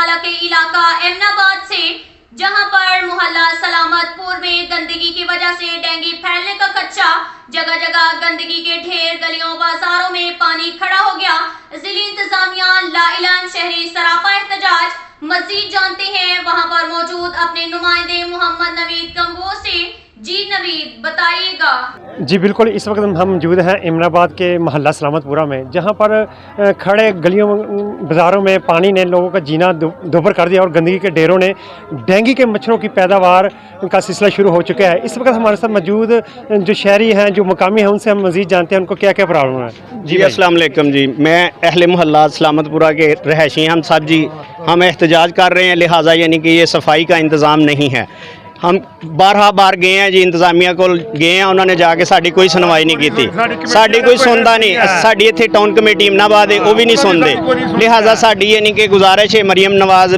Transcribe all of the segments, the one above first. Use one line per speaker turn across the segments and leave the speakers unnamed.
गुजरांवाला के इलाका एमनाबाद से, जहां पर मोहल्ला सलामतपुर में गंदगी की वजह से डेंगू फैलने का खदशा। जगह जगह गंदगी के ढेर, गलियों बाजारों में पानी खड़ा हो गया। जिली इंतजामिया लाइलान शहरी सरापा एहतजाज। मजीद जानते हैं वहां पर मौजूद अपने नुमाइंदे मोहम्मद नवीद गंगोह से। जी नवीद, बताइएगा।
जी बिल्कुल, इस वक्त हम मौजूद हैं इमनाबाद के मोहल्ला सलामतपुरा में, जहां पर खड़े गलियों बाज़ारों में पानी ने लोगों का जीना दोभर कर दिया और गंदगी के ढेरों ने डेंगू के मच्छरों की पैदावार का सिलसिला शुरू हो चुका है। इस वक्त हमारे साथ मौजूद जो शहरी हैं, जो मकामी हैं, उनसे हम मज़ीद जानते हैं उनको क्या क्या प्रॉब्लम है।
जी अस्सलाम वालेकुम जी, मैं अहले मोहल्ला सलामतपुरा के रहायशी हम सब जी हम एहतजाज कर रहे हैं, लिहाजा यानी कि ये सफाई का इंतज़ाम नहीं है। हम बार गए हैं जी, इंतजामिया को गए हैं, उन्होंने जाके साड़ी कोई सुनवाई नहीं की थी, साड़ी कोई सुनता नहीं। साड़ी इत्थे टाउन कमेटी इमनाबाद है, वो भी नहीं सुनते। लिहाजा साड़ी यानी कि गुजारिश है मरीम नवाज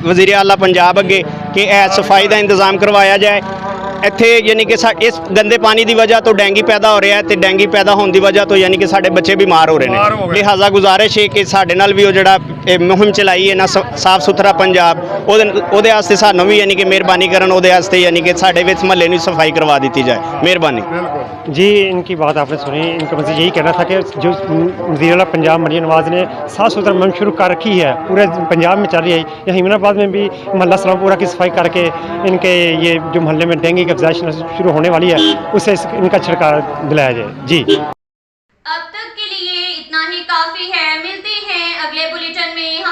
वज़ीर आला पंजाब अगे कि सफाई का इंतज़ाम करवाया जाए। ਇੱਥੇ यानी कि इस गंदे पानी की वजह तो डेंगू पैदा हो रहा है, तो डेंगू पैदा होने की वजह तो यानी कि साढ़े बच्चे बीमार हो रहे हैं। लिहाजा गुजारिश है कि साढ़े नाल भी वो जड़ा मुहिम चलाई है ना साफ सुथरा पंजाब, ਉਹਦੇ वास्ते सानू भी यानी कि मेहरबानी करन, ਉਹਦੇ वास्ते यानी कि साढ़े विच महल्ले में सफाई करवा दी जाए, मेहरबानी।
जी इनकी बात आपने सुनी। इनका मतलब यही कहना था कि जो वज़ीर आला पंजाब मरीम नवाज़ ने साफ सुथरा मुहिम शुरू कर रखी है, पूरे पंजाब में चल रही है, यहाँ इमनाबाद में भी मोहल्ला सलामपुरा की सफाई करके इनके ये जो मोहल्ले में डेंगू की अफजाइश शुरू होने वाली है उससे इनका छिड़काव दिलाया जाए। जी
अब तक के लिए इतना ही काफी है। मिलते हैं अगले बुलेटिन में।